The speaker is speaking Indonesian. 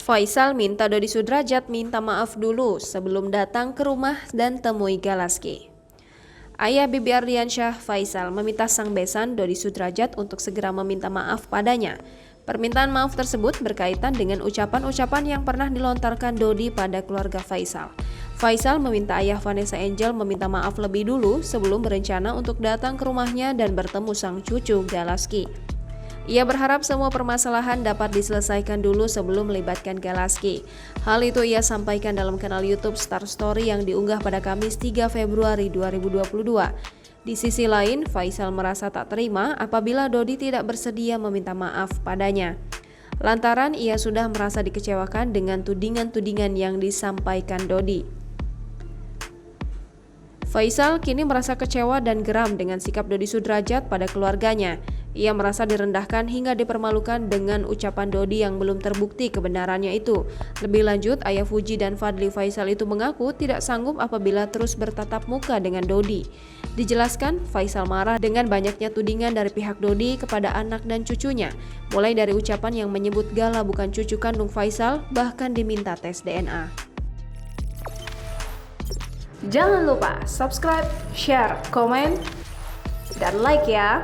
Faisal minta Dodi Sudrajat minta maaf dulu sebelum datang ke rumah dan temui Galaski. Ayah Bibi Ardiansyah, Faisal, meminta sang besan Dodi Sudrajat untuk segera meminta maaf padanya. Permintaan maaf tersebut berkaitan dengan ucapan-ucapan yang pernah dilontarkan Dodi pada keluarga Faisal. Faisal meminta ayah Vanessa Angel meminta maaf lebih dulu sebelum berencana untuk datang ke rumahnya dan bertemu sang cucu Galaski. Ia berharap semua permasalahan dapat diselesaikan dulu sebelum melibatkan Galaski. Hal itu ia sampaikan dalam kanal YouTube Star Story yang diunggah pada Kamis 3 Februari 2022. Di sisi lain, Faisal merasa tak terima apabila Dodi tidak bersedia meminta maaf padanya. Lantaran ia sudah merasa dikecewakan dengan tudingan-tudingan yang disampaikan Dodi. Faisal kini merasa kecewa dan geram dengan sikap Dodi Sudrajat pada keluarganya. Ia merasa direndahkan hingga dipermalukan dengan ucapan Dodi yang belum terbukti kebenarannya itu. Lebih lanjut, ayah Fuji dan Fadli Faisal itu mengaku tidak sanggup apabila terus bertatap muka dengan Dodi. Dijelaskan, Faisal marah dengan banyaknya tudingan dari pihak Dodi kepada anak dan cucunya, mulai dari ucapan yang menyebut Gala bukan cucu kandung Faisal, bahkan diminta tes DNA. Jangan lupa subscribe, share, komen, dan like ya!